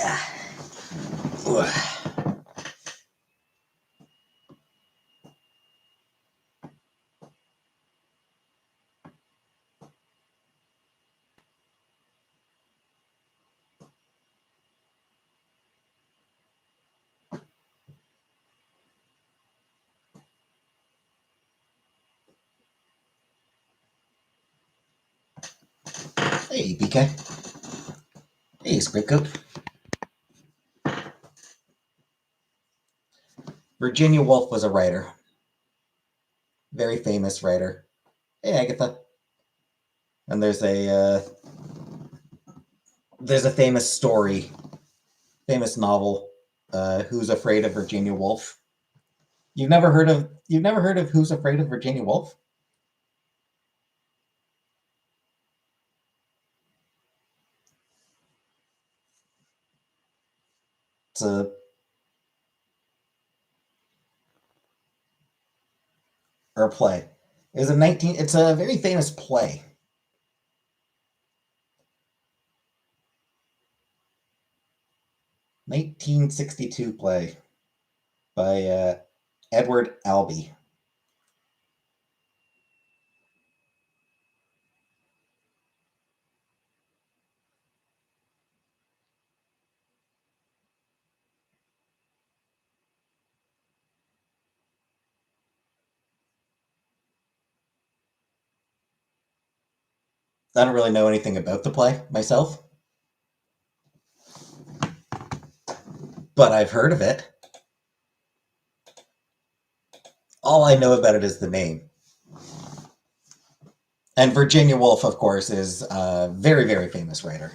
Yeah. Ugh. Hey, BK. Hey, Squidcoat. Virginia Woolf was a writer. Very famous writer. Hey, Agatha. And there's a famous story, famous novel, Who's Afraid of Virginia Woolf? You've never heard of Who's Afraid of Virginia Woolf? It's a play. It's a very famous play. 1962 play by Edward Albee. I don't really know anything about the play myself, but I've heard of it. All I know about it is the name. And Virginia Woolf, of course, is a very, very famous writer.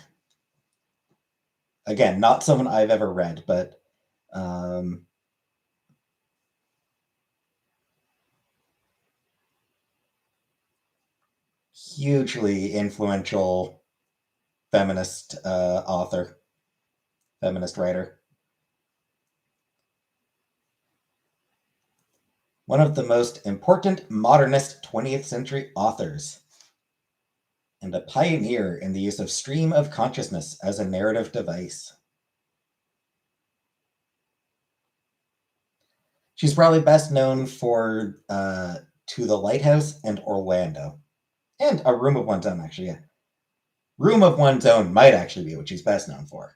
Again, not someone I've ever read, but hugely influential feminist author, feminist writer. One of the most important modernist 20th century authors, and a pioneer in the use of stream of consciousness as a narrative device. She's probably best known for To the Lighthouse and Orlando. And A Room of One's Own, actually, yeah. Room of One's Own might actually be what she's best known for.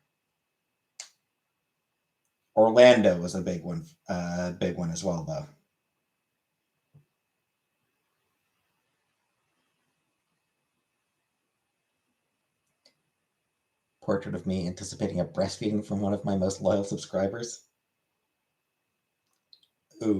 Orlando was a big one as well, though. Portrait of me anticipating a breastfeeding from one of my most loyal subscribers. Okay.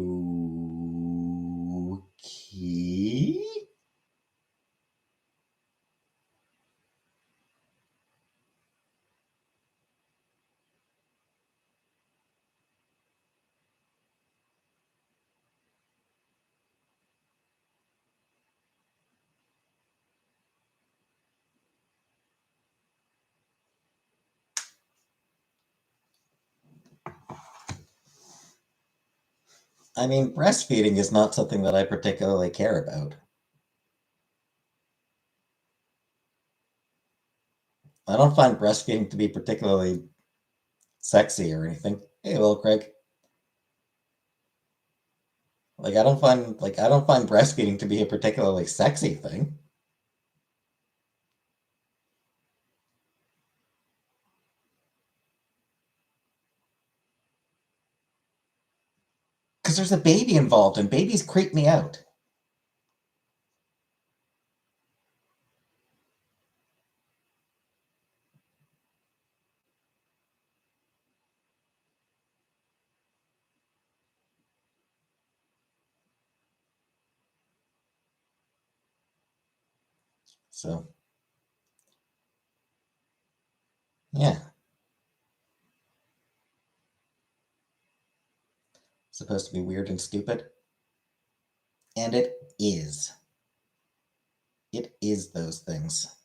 I mean, breastfeeding is not something that I particularly care about. I don't find breastfeeding to be particularly sexy or anything. Hey, little Craig. I don't find breastfeeding to be a particularly sexy thing. Because there's a baby involved, and babies creep me out. So, yeah. Supposed to be weird and stupid. And it is. It is those things.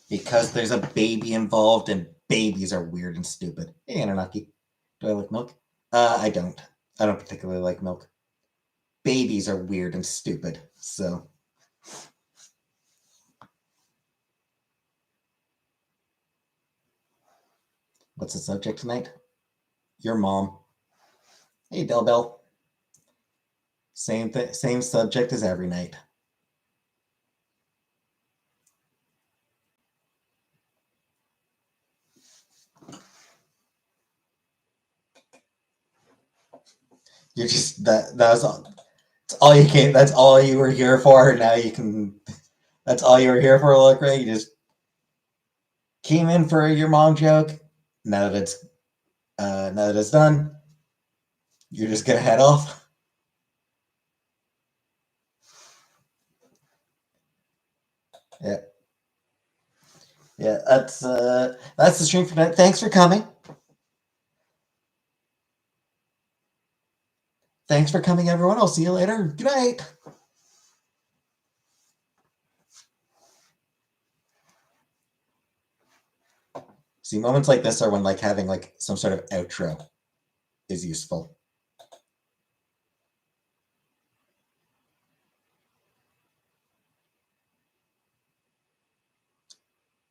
Because there's a baby involved, and babies are weird and stupid. Hey, Anunnaki. Do I like milk? I don't. I don't particularly like milk. babies are weird and stupid. So, what's the subject tonight? Your mom. Hey, Bell Bell. Same subject as every night. You're just that was all you can. That's all you were here for. Now you can. That's all you were here for. Look, right? You just came in for your mom joke. Now that it's done, you're just gonna head off. Yeah, yeah. That's the stream for tonight. Thanks for coming. Thanks for coming, everyone. I'll see you later. Good night. See, moments like this are when like having like some sort of outro is useful.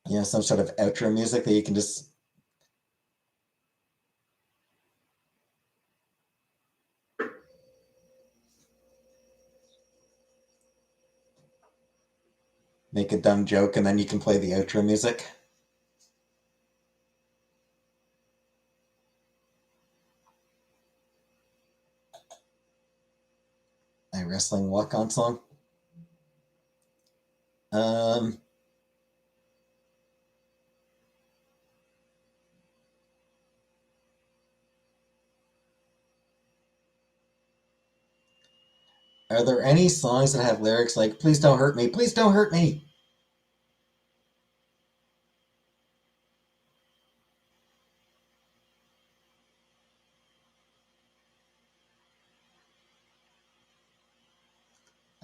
You know, some sort of outro music that you can just. Make a dumb joke and then you can play the outro music. A wrestling walk-on song. Um, are there any songs that have lyrics like "Please don't hurt me, please don't hurt me"?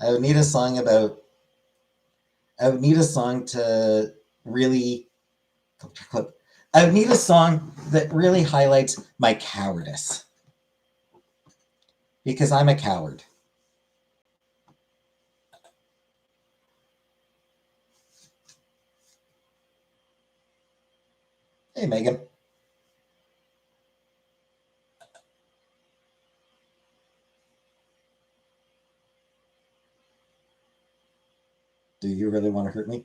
I would need a song about. I would need a song to really. I would need a song that really highlights my cowardice because I'm a coward. Hey, Megan. Do you really want to hurt me?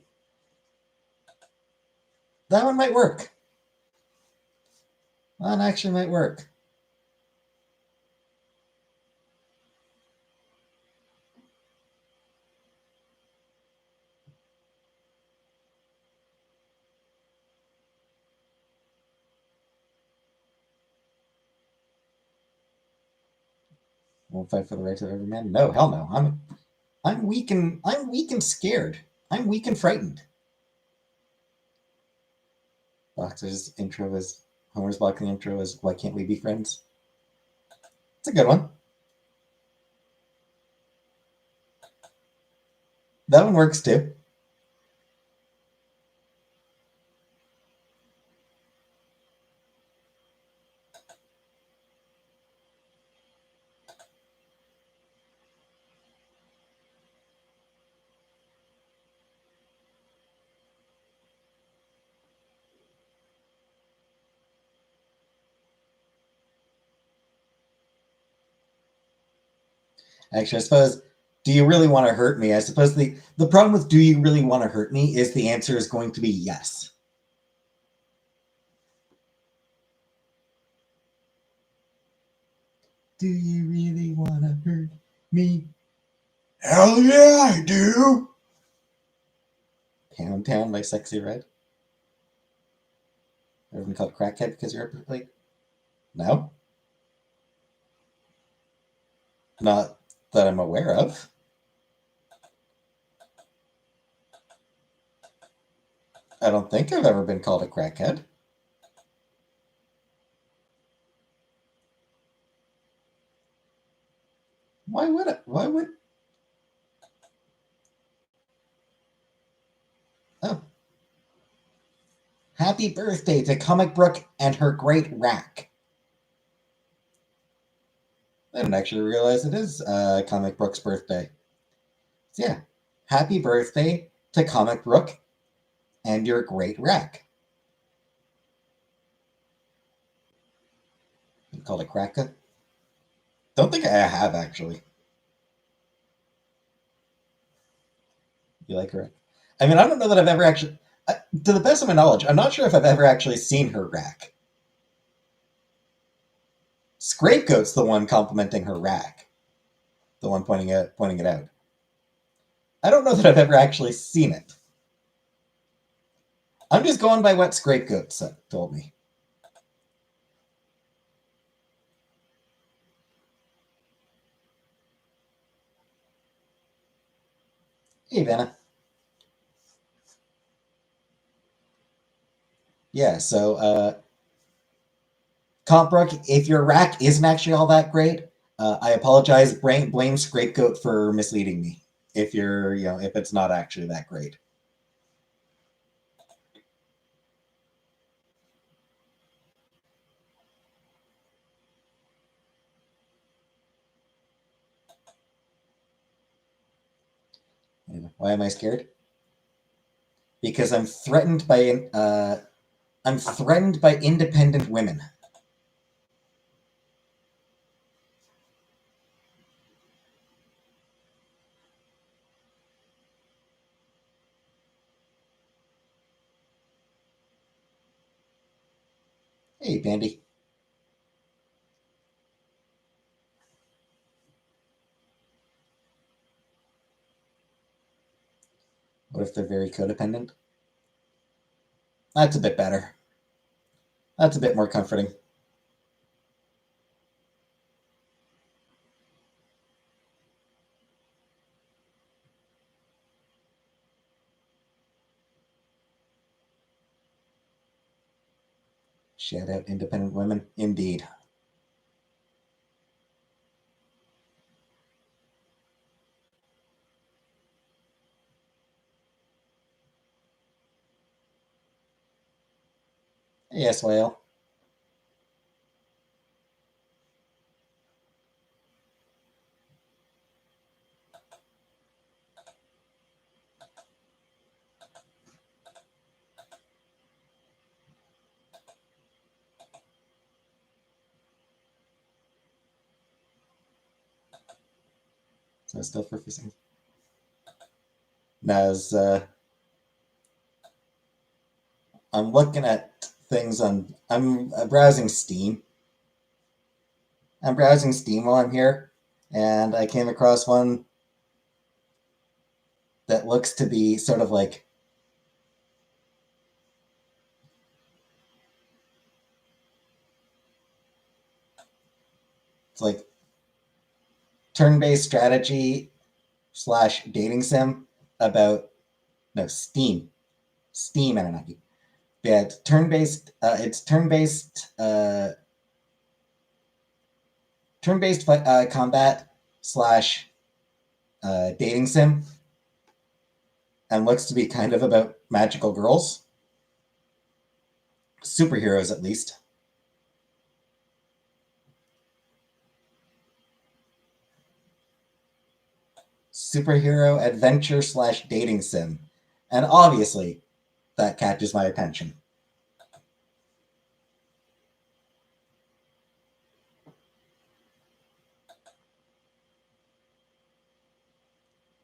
That one might work. That actually might work. Won't fight for the rights of every man. No, hell no. I'm weak and scared. I'm weak and frightened. Boxer's intro is Homer's boxing intro is "Why can't we be friends?" It's a good one. That one works too. Actually, I suppose, do you really want to hurt me? I suppose the problem with "Do you really want to hurt me?" is the answer is going to be yes. Do you really want to hurt me? Hell yeah, I do. Pound Town by Sexy Red. Ever been called crackhead because you're like, no, not that I'm aware of. I don't think I've ever been called a crackhead. Why would it? Why would? Oh, happy birthday to Comic Brook and her great rack. I didn't actually realize it is Comic Brook's birthday. So yeah, happy birthday to Comic Brook and your great rack. You called it Kraka? Don't think I have actually. You like her? I mean, I don't know that I've ever actually. To the best of my knowledge, I'm not sure if I've ever actually seen her rack. Scapegoat's the one complimenting her rack, the one pointing it out. I don't know that I've ever actually seen it. I'm just going by what Scapegoat told me. Hey, Vanna. Yeah, so Compbrook, if your rack isn't actually all that great, I apologize. Blame Scapegoat for misleading me. If you're, if it's not actually that great. Why am I scared? Because I'm threatened by independent women. Hey, Bandy. What if they're very codependent? That's a bit better. That's a bit more comforting. Shout out independent women. Indeed. Yes, well. So still focusing. Now, as I'm looking at things on, I'm browsing Steam. I'm browsing Steam while I'm here, and I came across one that looks to be sort of like it's like turn-based strategy slash dating sim about no Steam Anunnaki. Yeah, it's turn-based. It's turn-based combat slash dating sim, and looks to be kind of about magical girls, superheroes at least. Superhero adventure slash dating sim, and obviously that catches my attention.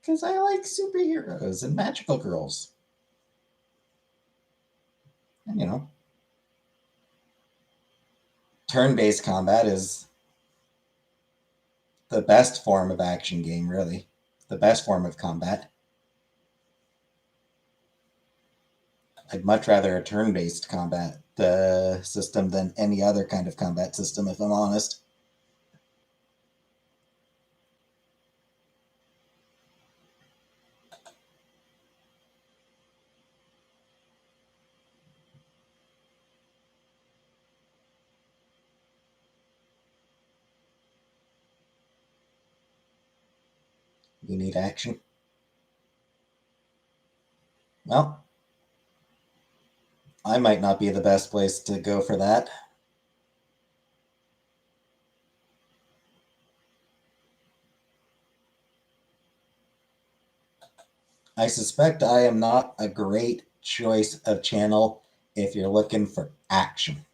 Because I like superheroes and magical girls. And, turn based combat is the best form of action game, really. The best form of combat. I'd much rather a turn based combat system than any other kind of combat system, if I'm honest. You need action. Well, I might not be the best place to go for that. I suspect I am not a great choice of channel if you're looking for action.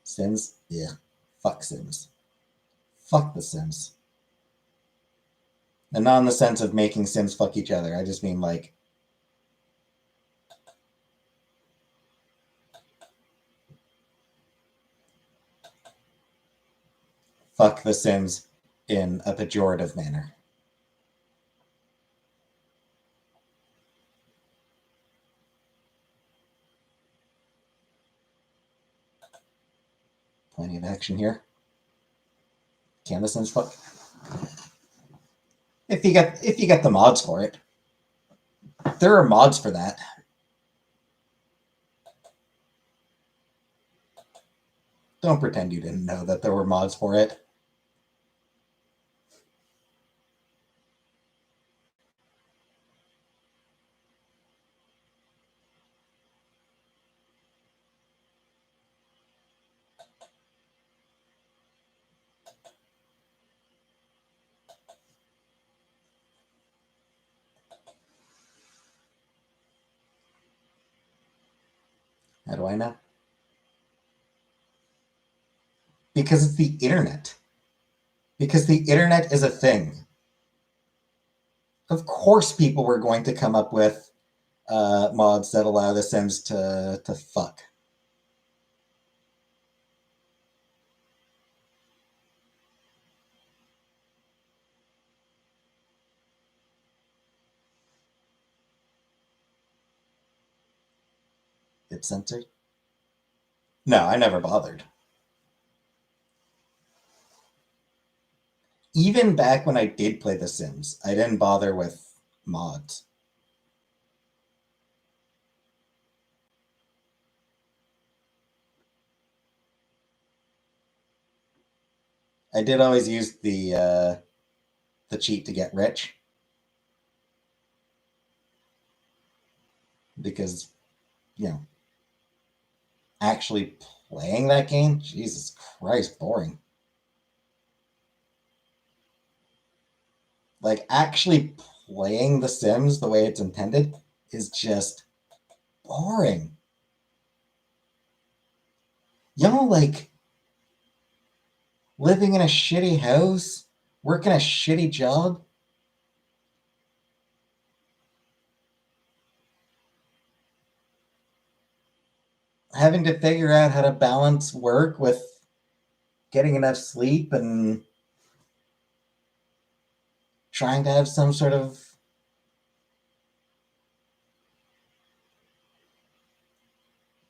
Sims? Yeah. Fuck Sims. Fuck the Sims. And not in the sense of making Sims fuck each other. I just mean like fuck the Sims in a pejorative manner. Plenty of action here. Can the Sims fuck? If you get the mods for it. There are mods for that. Don't pretend you didn't know that there were mods for it. How do I know? Because it's the internet. Because the internet is a thing. Of course, people were going to come up with mods that allow the Sims to fuck. It's censored? No, I never bothered. Even back when I did play The Sims, I didn't bother with mods. I did always use the cheat to get rich because, you know, actually playing that game, Jesus Christ, boring. Like actually playing The Sims the way it's intended is just boring. You know, like living in a shitty house, working a shitty job. Having to figure out how to balance work with getting enough sleep and trying to have some sort of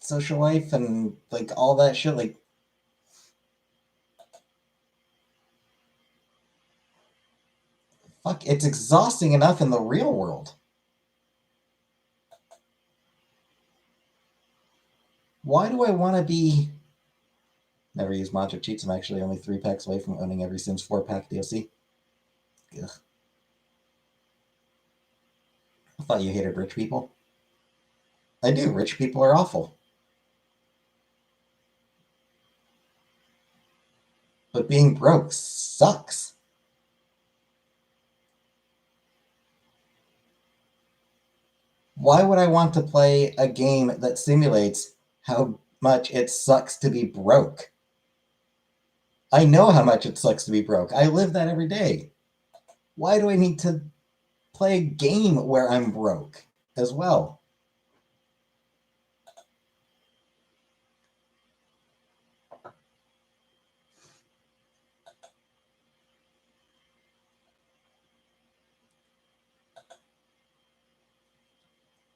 social life and like all that shit. Like, fuck, it's exhausting enough in the real world. Why do I want to be. Never use mods or cheats. I'm actually only 3 packs away from owning every Sims 4 pack DLC. Ugh. I thought you hated rich people. I do. Rich people are awful. But being broke sucks. Why would I want to play a game that simulates how much it sucks to be broke? I know how much it sucks to be broke. I live that every day. Why do I need to play a game where I'm broke as well?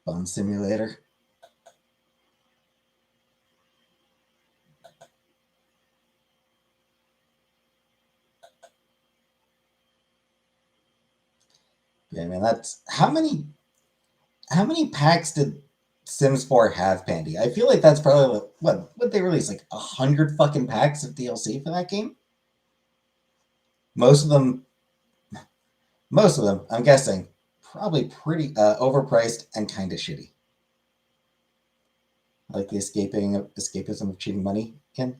Phone simulator. Yeah, man, that's how many packs did Sims 4 have, Pandy? I feel like that's probably what they released, like 100 fucking packs of DLC for that game? Most of them, I'm guessing, probably pretty overpriced and kind of shitty. I like the escapism of cheating money in.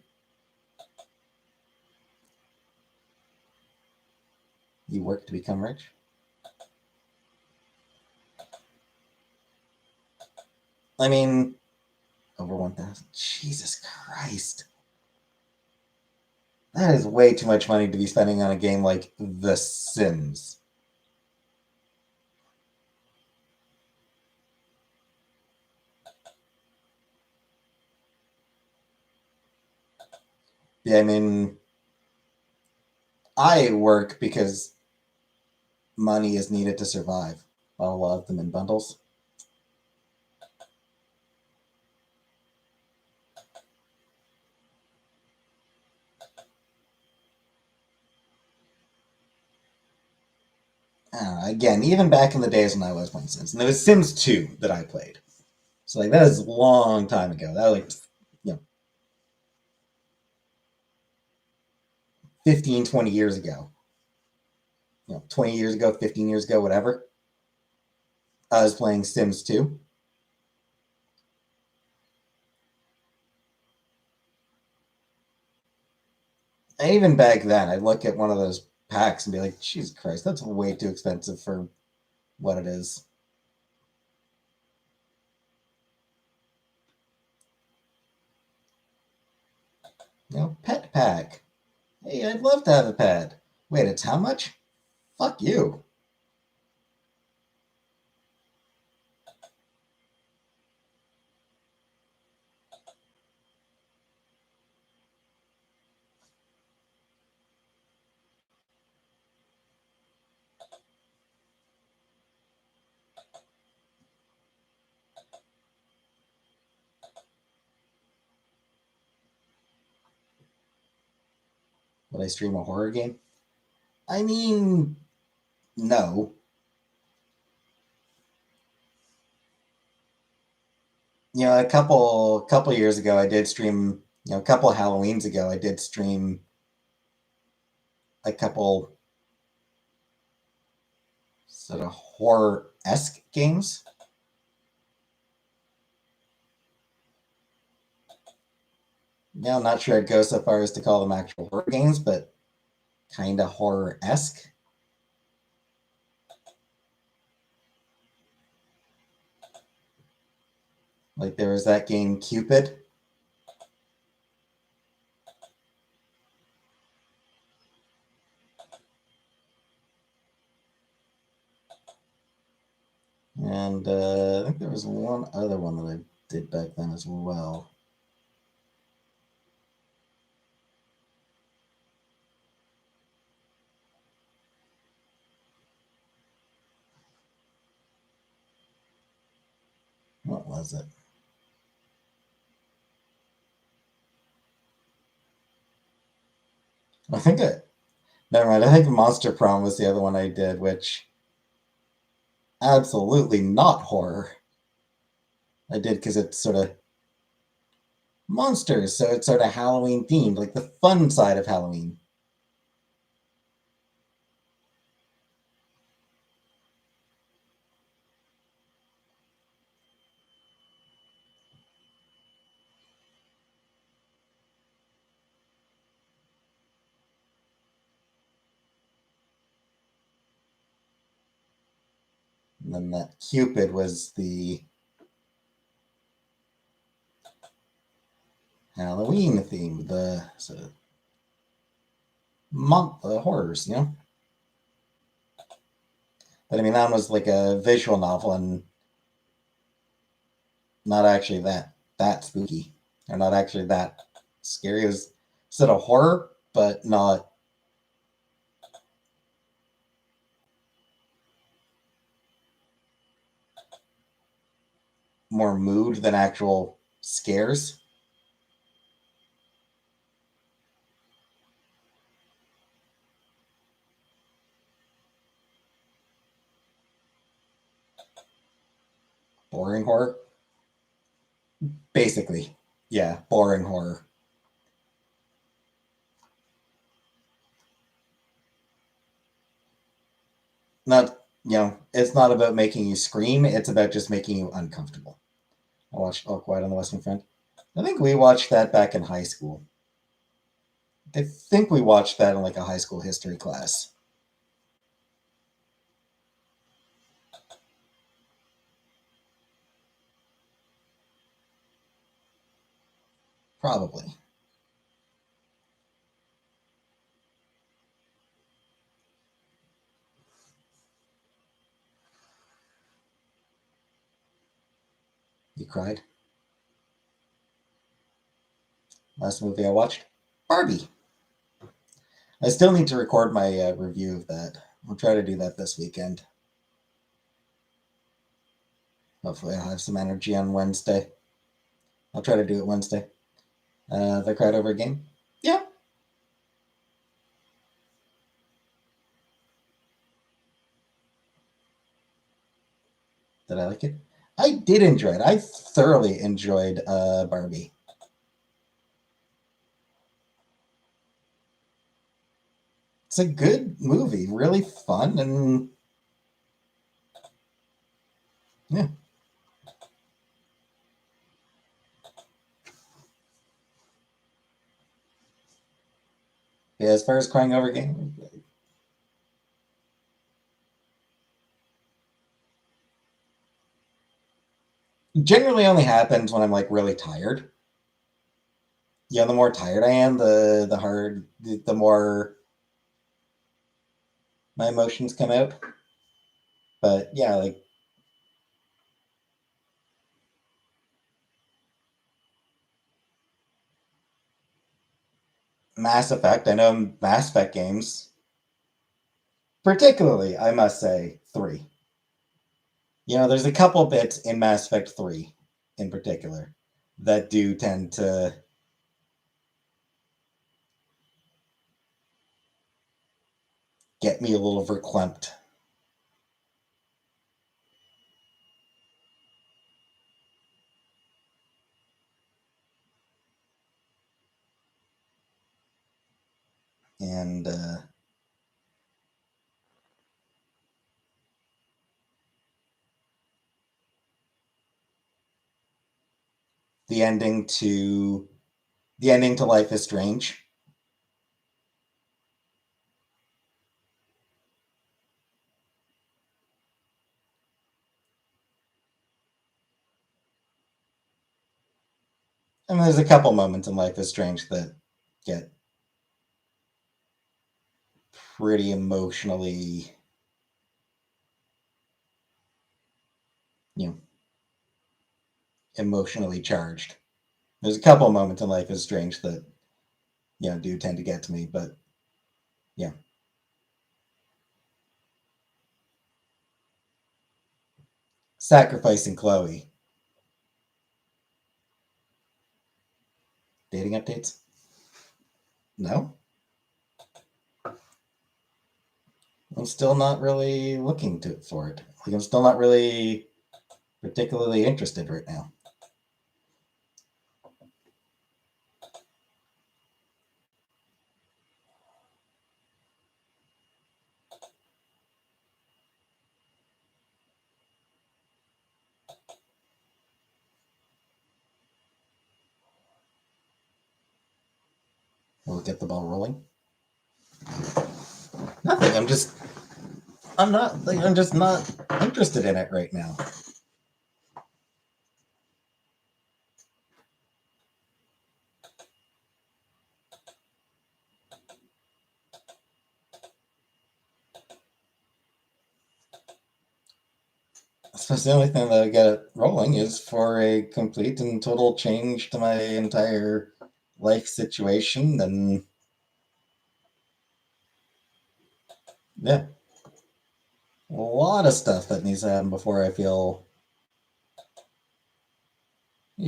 You work to become rich. I mean, over 1,000. Jesus Christ. That is way too much money to be spending on a game like The Sims. Yeah, I mean, I work because money is needed to survive. A lot of them in bundles. Again, even back in the days when I was playing Sims, and it was Sims 2 that I played. So like that was a long time ago. That was like 15, 20 years ago. 20 years ago, 15 years ago, whatever. I was playing Sims 2. And even back then, I'd look at one of those packs and be like, Jesus Christ, that's way too expensive for what it is. Pet pack. Hey, I'd love to have a pet. Wait, it's how much? Fuck you. Would I stream a horror game? I mean, no. A couple years ago, I did stream. A couple of Halloweens ago, I did stream a couple sort of horror-esque games. I'm not sure I'd go so far as to call them actual horror games, but kind of horror-esque. Like there was that game Cupid. And I think there was one other one that I did back then as well. What was it? I think it. Never mind. I think Monster Prom was the other one I did, which absolutely not horror. I did because it's sort of monsters, so it's sort of Halloween themed, like the fun side of Halloween. And then that Cupid was the Halloween theme, the sort of month horrors, But I mean, that was like a visual novel and not actually that spooky, or not actually that scary. It was sort of horror, but not more mood than actual scares. Boring horror, basically. Yeah, boring horror. Not it's not about making you scream, it's about just making you uncomfortable. I watched All Quiet on the Western Front. I think we watched that back in high school. I think we watched that in like a high school history class. Probably. You cried. Last movie I watched? Barbie. I still need to record my review of that. I'll try to do that this weekend. Hopefully, I'll have some energy on Wednesday. I'll try to do it Wednesday. The crowd over game? Yeah. Did I like it? I did enjoy it. I thoroughly enjoyed Barbie. It's a good movie, really fun, and yeah. Yeah, as far as crying over game, generally only happens when I'm like really tired. Yeah, the more tired I am, the more my emotions come out. But yeah, like Mass Effect, I know Mass Effect games, particularly, I must say, three. There's a couple bits in Mass Effect 3 in particular that do tend to get me a little verklempt. And the ending to the ending to Life is Strange. And there's a couple moments in Life is Strange that get pretty you know, emotionally charged. There's a couple moments in Life is Strange that do tend to get to me, but yeah, sacrificing Chloe. Dating updates? No, I'm still not really looking for it. Like I'm still not really particularly interested right now. We'll get the ball rolling. Nothing. I'm just not interested in it right now. I suppose the only thing that I get it rolling is for a complete and total change to my entire life situation. And yeah, a lot of stuff that needs to happen before I feel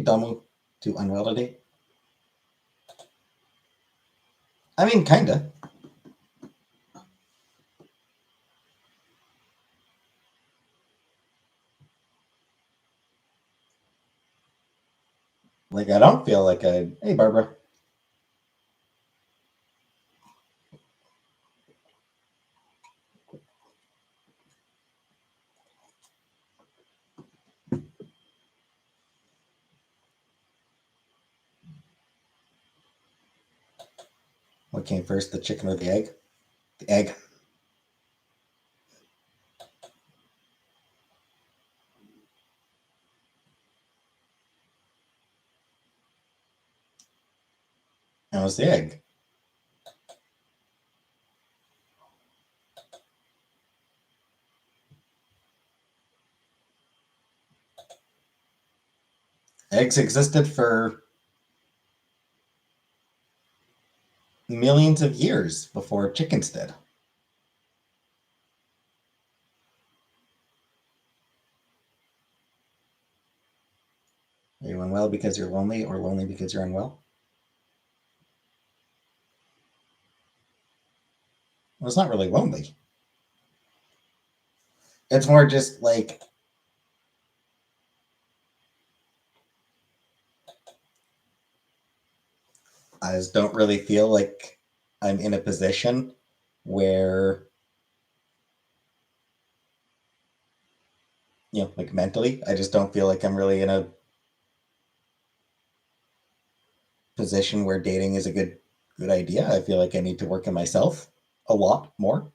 dumb to unwell today. I mean, kinda. Like I don't feel like a hey Barbara. What came first, the chicken or the egg? The egg. It was the egg. Eggs existed for millions of years before chickens did. Are you unwell because you're lonely or lonely because you're unwell? Well, it's not really lonely. It's more just like I just don't really feel like I'm in a position where, like mentally, I just don't feel like I'm really in a position where dating is a good idea. I feel like I need to work on myself a lot more.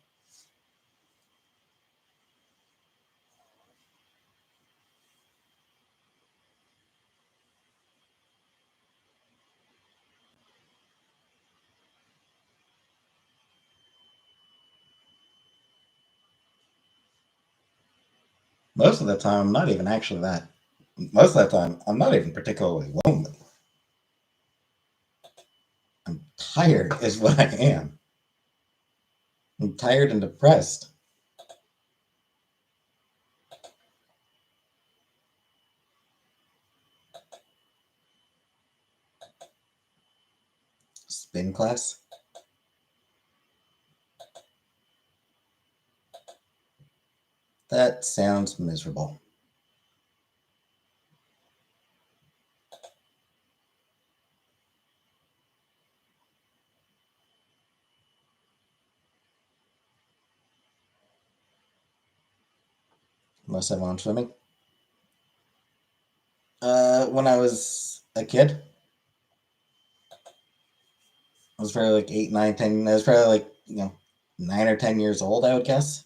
Most of the time, I'm not even actually that. Most of the time, I'm not even particularly lonely. I'm tired, is what I am. I'm tired and depressed. Spin class? That sounds miserable. Unless I want swimming. When I was a kid, I was probably like 8, 9, 10. I was probably like, 9 or 10 years old, I would guess.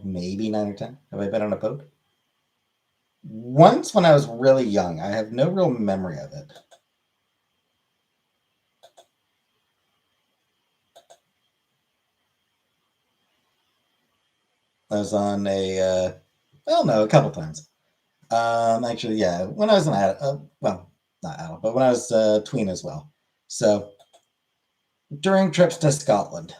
Maybe 9 or 10. Have I been on a boat? Once when I was really young. I have no real memory of it. I was on well, no, a couple times. Actually, yeah, when I was an adult, well, not adult, but when I was tween as well. So during trips to Scotland,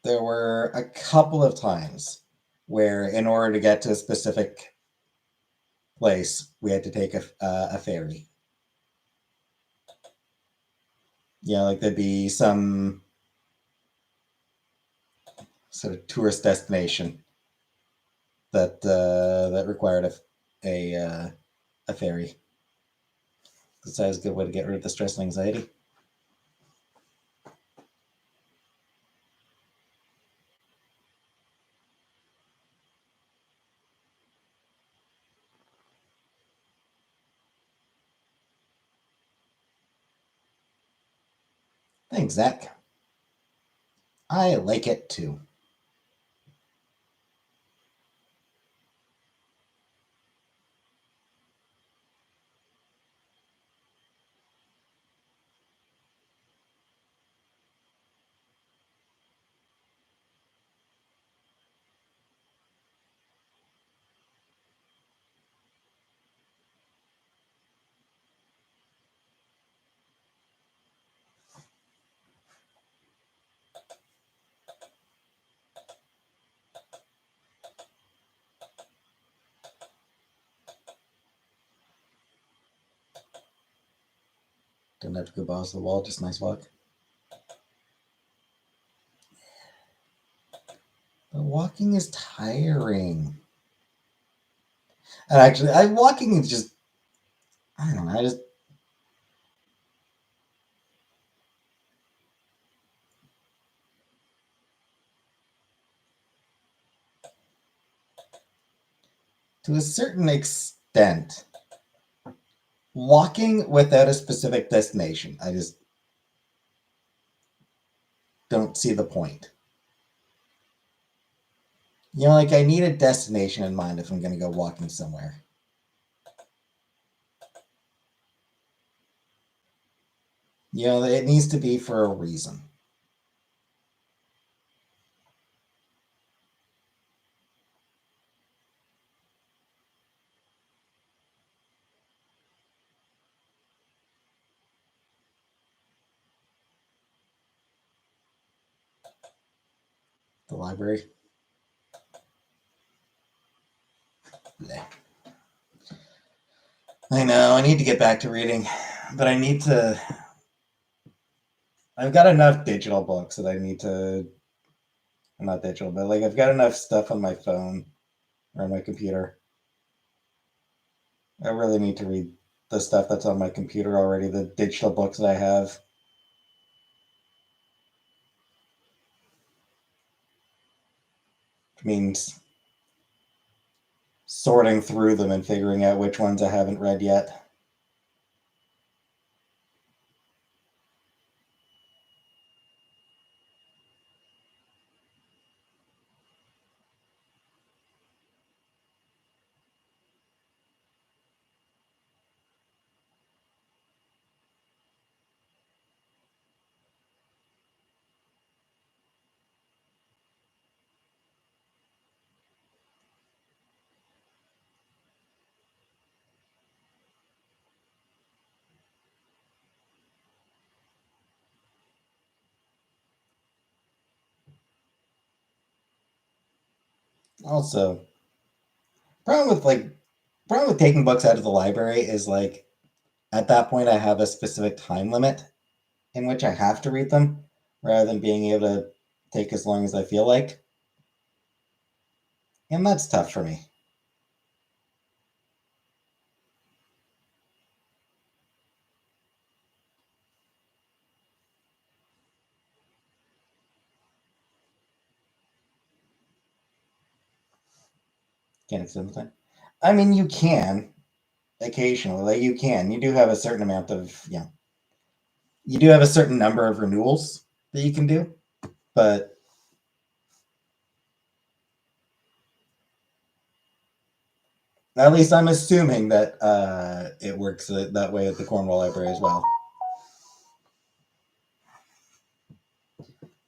there were a couple of times where, in order to get to a specific place, we had to take a ferry. Like there'd be some sort of tourist destination that required a ferry. That's always a good way to get rid of the stress and anxiety. Thanks, Zach. I like it too. Don't have to go balls to the wall, just a nice walk. But walking is tiring. And actually, walking is just, I don't know, I just, To a certain extent, walking without a specific destination, I just don't see the point. Like I need a destination in mind if I'm going to go walking somewhere. It needs to be for a reason. The library. Bleh. I know, I need to get back to reading, but I need to. I've got enough digital books that I need to. Not digital, but like I've got enough stuff on my phone or on my computer. I really need to read the stuff that's on my computer already, the digital books that I have. Which means sorting through them and figuring out which ones I haven't read yet. Also, problem with like problem with taking books out of the library is like at that point I have a specific time limit in which I have to read them rather than being able to take as long as I feel like. And that's tough for me. Can't extend the time. I mean, you can occasionally. Like you can. You do have a certain amount of, you do have a certain number of renewals that you can do, but at least I'm assuming that it works that way at the Cornwall Library as well.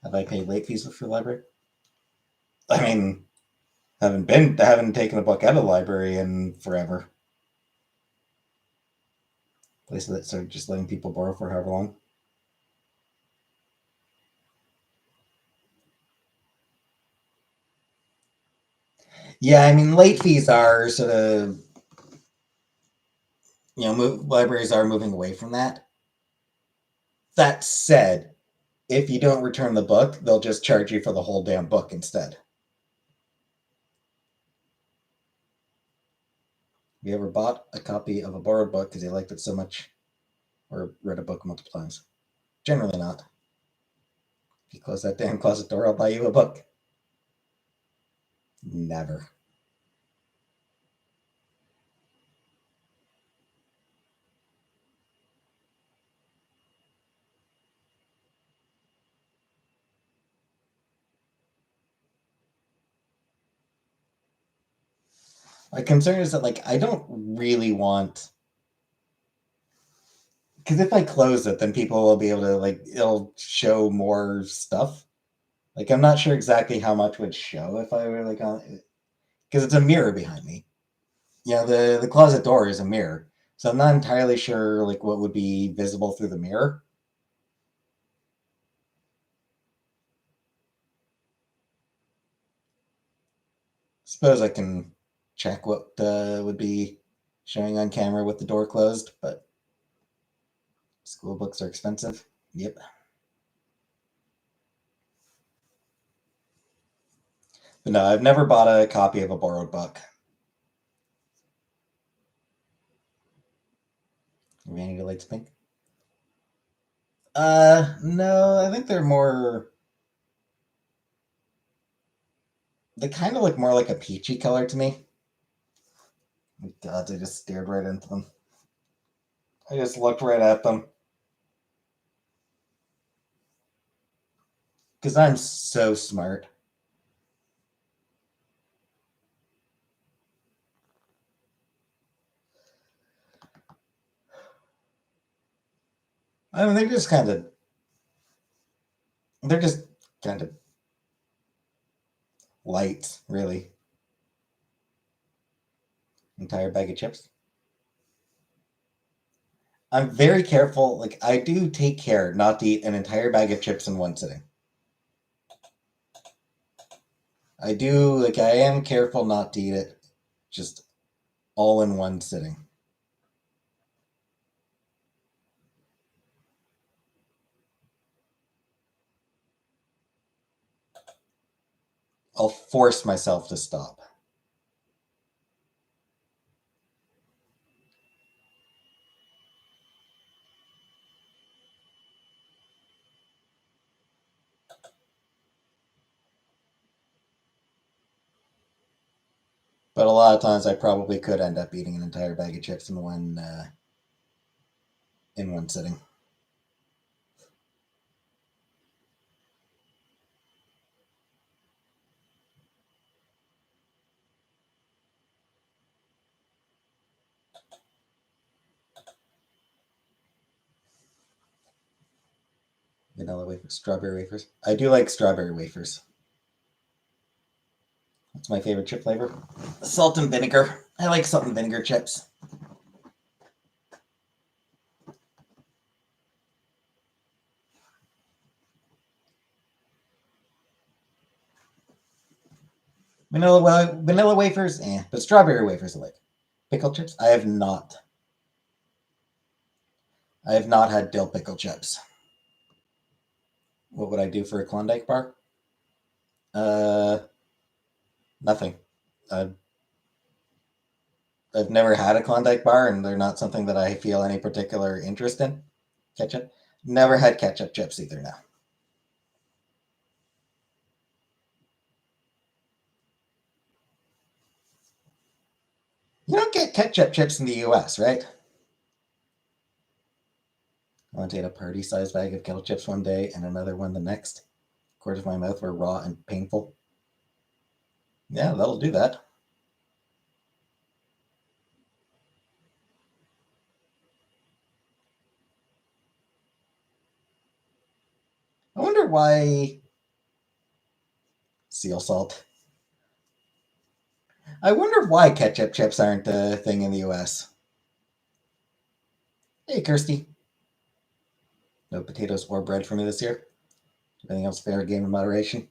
Have I paid late fees for the library? I mean, haven't taken a book out of the library in forever. Place that started just letting people borrow for however long. Yeah, I mean, late fees are sort of libraries are moving away from that. That said, if you don't return the book, they'll just charge you for the whole damn book instead. Have you ever bought a copy of a borrowed book because you liked it so much, or read a book multiple times? Generally not. If you close that damn closet door, I'll buy you a book. Never. My concern is that like I don't really want, because if I close it, then people will be able to like it'll show more stuff. Like I'm not sure exactly how much would show if I were like on, because it's a mirror behind me. The closet door is a mirror, so I'm not entirely sure like what would be visible through the mirror. Suppose I can check what would be showing on camera with the door closed, but school books are expensive. Yep. But no, I've never bought a copy of a borrowed book. Vanity Lights Pink. No, I think they're more. They kind of look more like a peachy color to me. God, I just stared right into them. I just looked right at them. Because I'm so smart. I mean, they're just kind of light, really. Entire bag of chips. I'm very careful. Like, I do take care not to eat an entire bag of chips in one sitting. I do, like, I am careful not to eat it just all in one sitting. I'll force myself to stop. But a lot of times I probably could end up eating an entire bag of chips in one sitting. Vanilla wafers, strawberry wafers. I do like strawberry wafers. That's my favorite chip flavor. Salt and vinegar. I like salt and vinegar chips. Vanilla wafers, but strawberry wafers I like. Pickle chips? I have not. I have not had dill pickle chips. What would I do for a Klondike bar? Uh, Nothing. Uh, I've never had a Klondike bar, and they're not something that I feel any particular interest in. Ketchup? Never had ketchup chips either. Now you don't get ketchup chips in the U.S., right? I want to eat a party-sized bag of kettle chips one day and another one the next. Corners of my mouth were raw and painful. Yeah, that'll do that. I wonder why seal salt. I wonder why ketchup chips aren't a thing in the U.S. Hey, Kirsty. No potatoes or bread for me this year. Everything else fair game in moderation.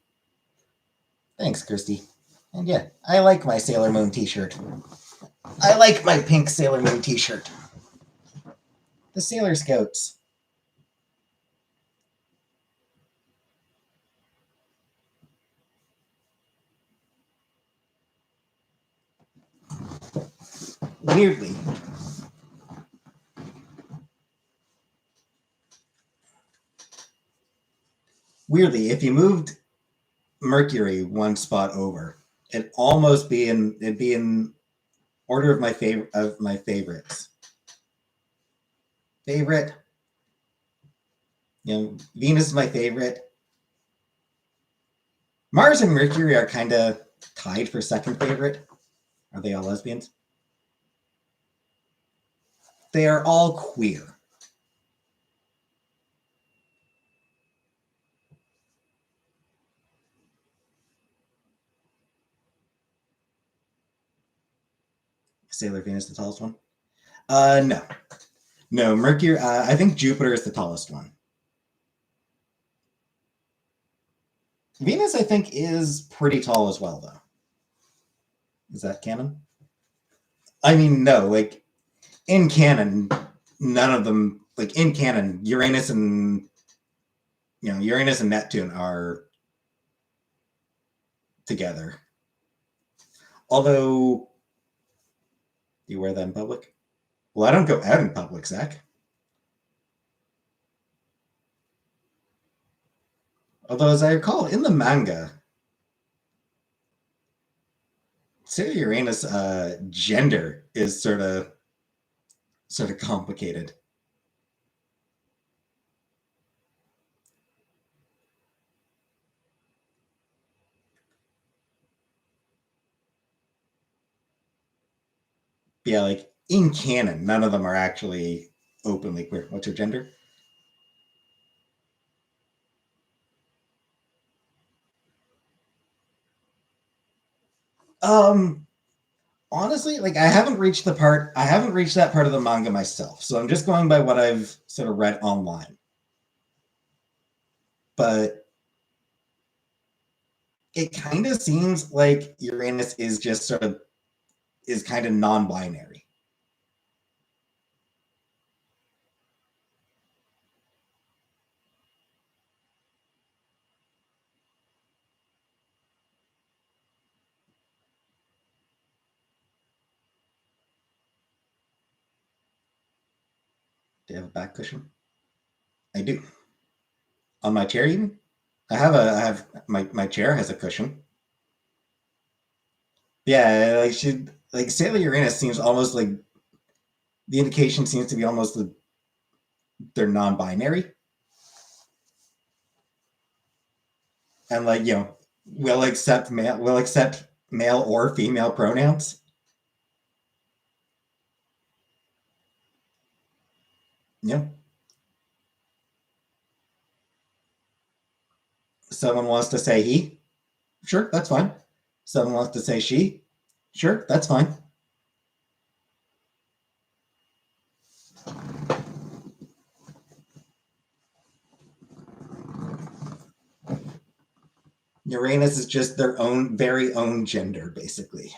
Thanks, Kirsty. And yeah, I like my Sailor Moon t-shirt. I like my pink Sailor Moon t-shirt. The Sailor Scouts. Weirdly, if you moved Mercury one spot over, it'd be in order of my favorites. Favorite, Venus is my favorite. Mars and Mercury are kind of tied for second favorite. Are they all lesbians? They are all queer. Sailor Venus, the tallest one. No, no. Mercury. I think Jupiter is the tallest one. Venus, I think, is pretty tall as well, though. Is that canon? I mean, no. Like in canon, none of them. Like in canon, Uranus and Neptune are together. Although, do you wear that in public? Well, I don't go out in public, Zach. Although, as I recall, in the manga, Sailor Uranus gender is sort of complicated. Yeah, like in canon, none of them are actually openly queer. What's her gender? Um, Honestly, like I haven't reached that part of the manga myself, so I'm just going by what I've sort of read online. But it kind of seems like Uranus is just sort of is kind of non-binary. Do you have a back cushion? I do. On my chair, even. I have my chair has a cushion. Yeah, like she like Sailor Uranus seems almost like the indication seems to be almost that they're non-binary and like will accept male or female pronouns. Yeah. Someone wants to say he, sure, that's fine. Someone wants to say she, sure, that's fine. Uranus is just their own very own gender, basically.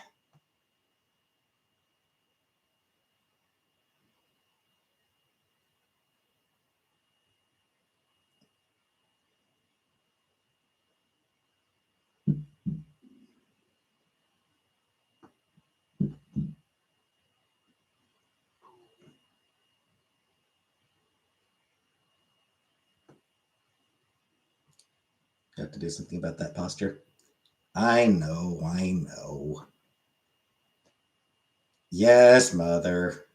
Have to do something about that posture. I know, I know. Yes, mother.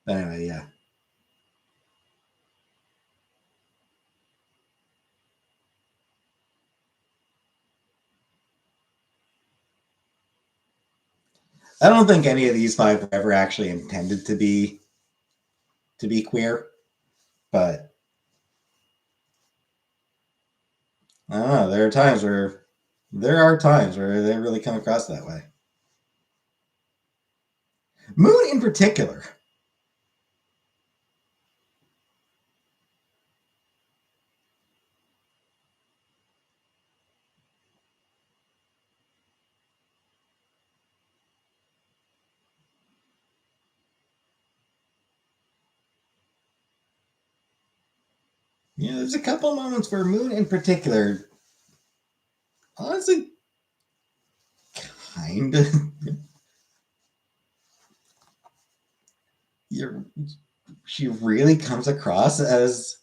But anyway, yeah. I don't think any of these five were ever actually intended to be queer, but I don't know. There are times where they really come across that way. Moon in particular. Yeah, there's a couple moments where Moon in particular, honestly, kind of, you're, she really comes across as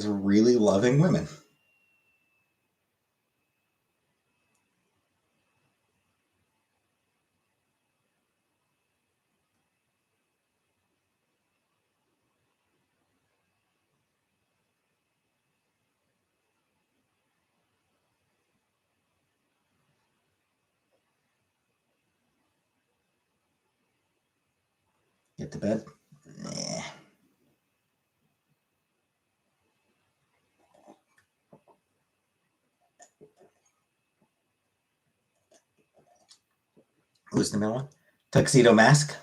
really loving women. Get to bed. Eh. Who's the middle one? Tuxedo Mask.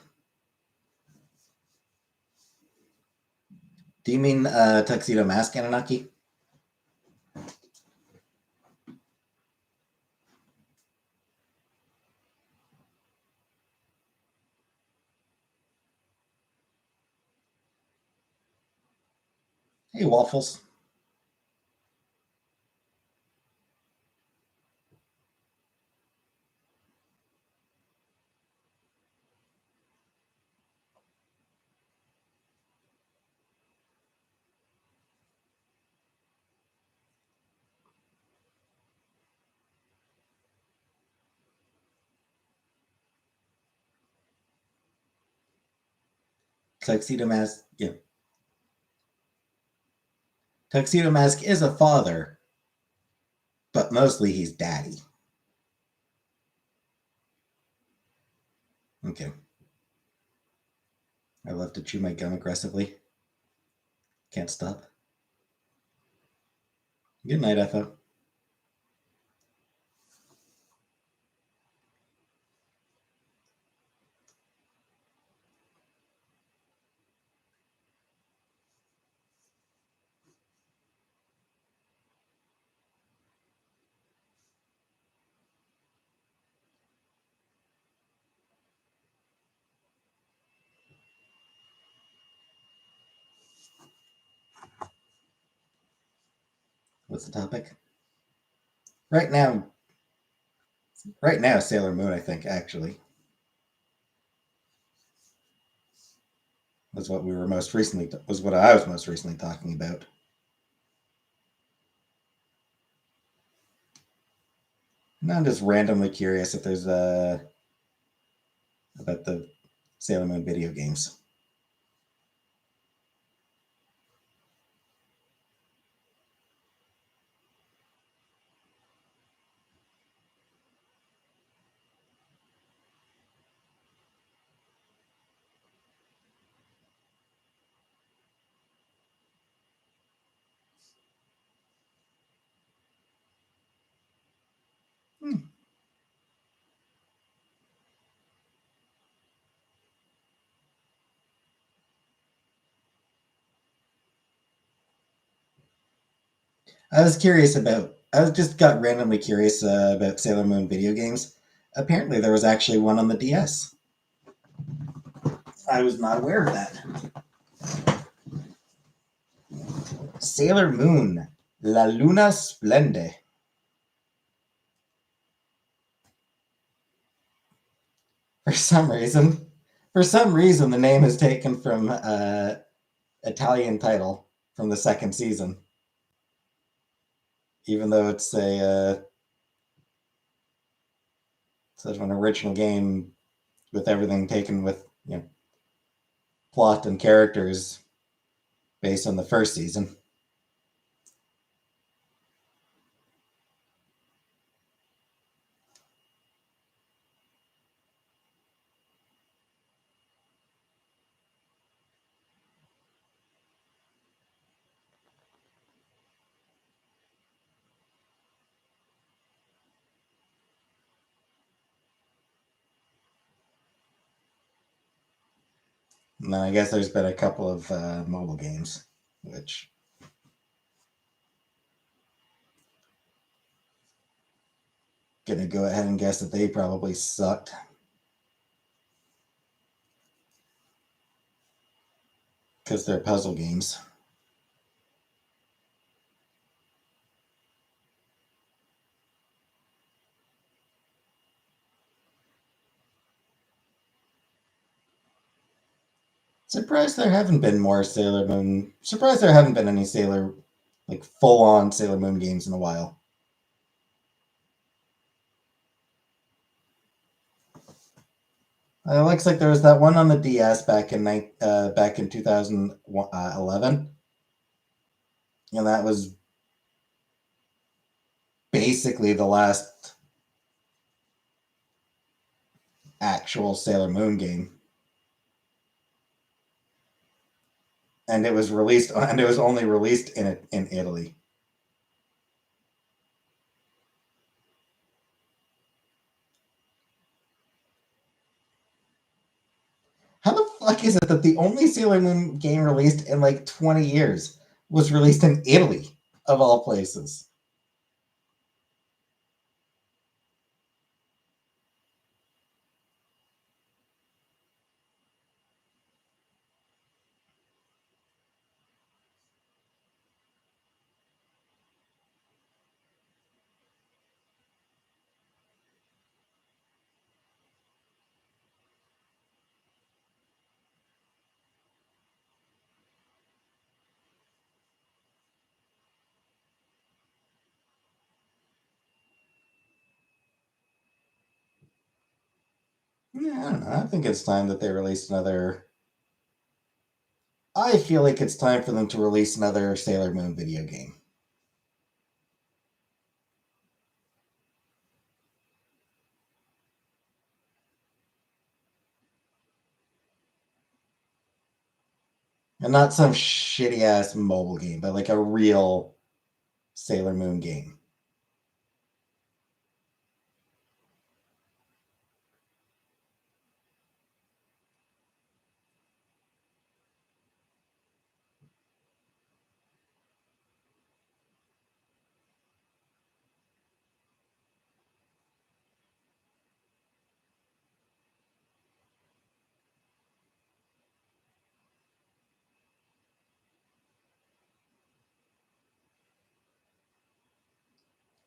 Do you mean Tuxedo Mask, Anunnaki? Hey, Waffles. Tuxedo Mask. Yeah. Tuxedo Mask is a father, but mostly he's daddy. Okay. I love to chew my gum aggressively. Can't stop. Good night, FO. What's the topic? Right now, Sailor Moon, I think, actually, was what I was most recently talking about. And I'm just randomly curious if there's about the Sailor Moon video games. Hmm. I was just got randomly curious about Sailor Moon video games. Apparently, there was actually one on the DS. I was not aware of that. Sailor Moon, La Luna Splende. For some reason, the name is taken from Italian title from the second season, even though it's a such an original game with everything taken with plot and characters based on the first season. And then I guess there's been a couple of mobile games, which gonna go ahead and guess that they probably sucked because they're puzzle games. Surprised there haven't been more Sailor Moon. Surprised there haven't been any full on Sailor Moon games in a while. It looks like there was that one on the DS back in 2011, and that was basically the last actual Sailor Moon game, and it was only released in Italy. How the fuck is it that the only Sailor Moon game released in like 20 years was released in Italy, of all places? Yeah, I don't know. I think it's time that they released another. I feel like it's time for them to release another Sailor Moon video game. And not some shitty ass mobile game, but like a real Sailor Moon game.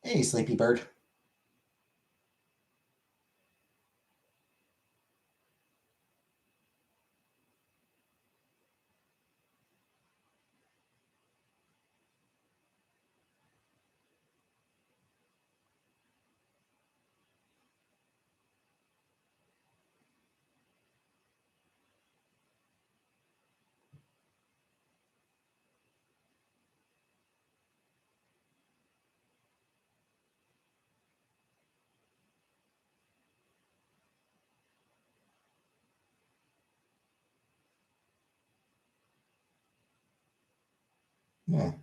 Hey, Sleepy Bird. Yeah.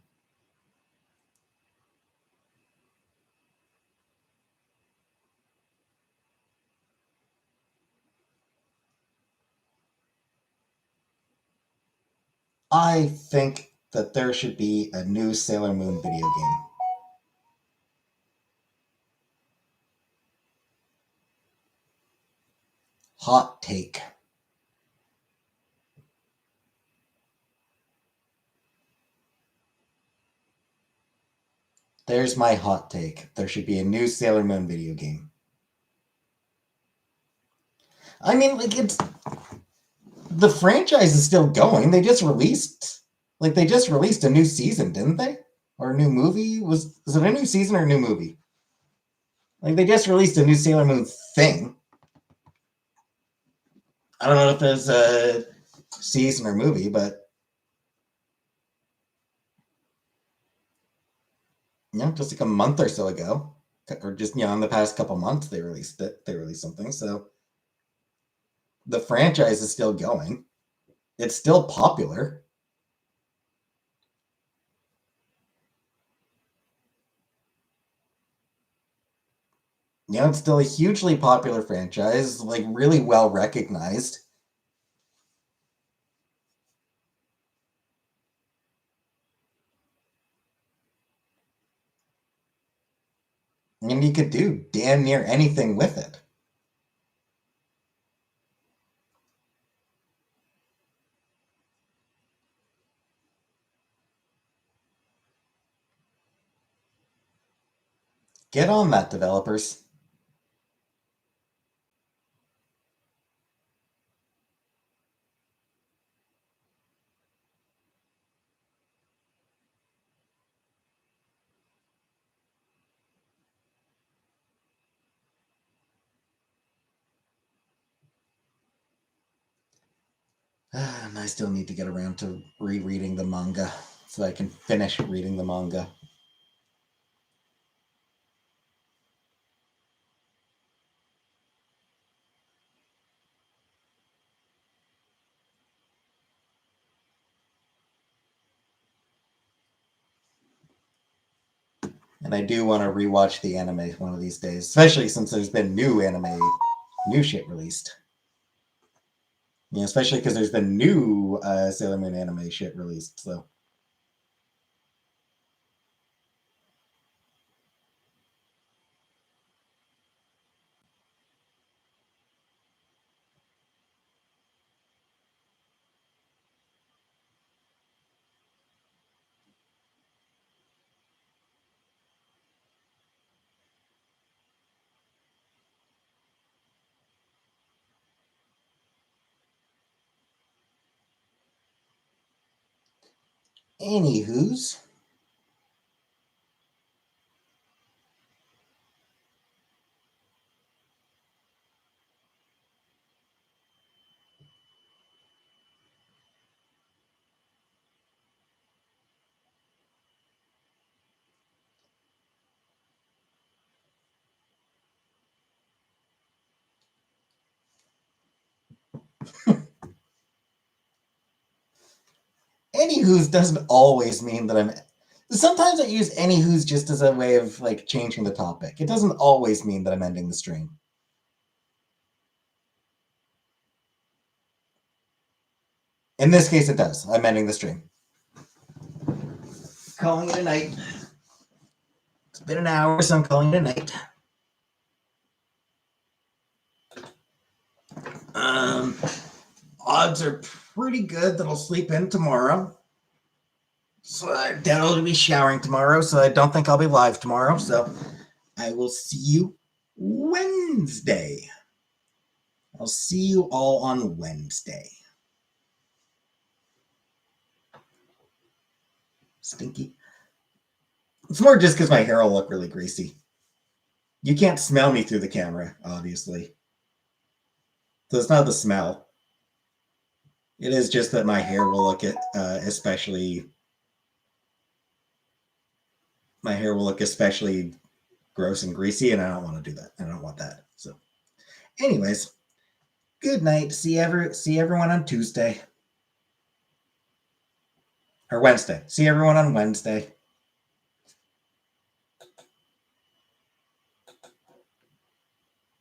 I think that there should be a new Sailor Moon video game. Hot take. There's my hot take. There should be a new Sailor Moon video game. I mean, like, it's. The franchise is still going. They just released a new season, didn't they? Or a new movie? Was it a new season or a new movie? Like, they just released a new Sailor Moon thing. I don't know if there's a season or movie, but just like a month or so ago, or just in the past couple months, they released it. They released something, so the franchise is still going. It's still popular. It's still a hugely popular franchise, like really well recognized. And you could do damn near anything with it. Get on that, developers. And I still need to get around to rereading the manga so I can finish reading the manga. And I do want to rewatch the anime one of these days, especially since there's been new shit released. Especially because there's been new Sailor Moon anime shit released. So, anywho's, Anywho's doesn't always mean that I'm. Sometimes I use anywho's just as a way of like changing the topic. It doesn't always mean that I'm ending the stream. In this case, it does. I'm ending the stream. Calling it a night. It's been an hour, so I'm calling it a night. Odds are pretty good that I'll sleep in tomorrow. So I doubt I'll be showering tomorrow, so I don't think I'll be live tomorrow. So I will see you Wednesday. I'll see you all on Wednesday. Stinky. It's more just because my hair will look really greasy. You can't smell me through the camera, obviously. So it's not the smell. It is just that my hair will look especially gross and greasy, and I don't want to do that. I don't want that. So, anyways, good night. See everyone on Tuesday or Wednesday. See everyone on Wednesday.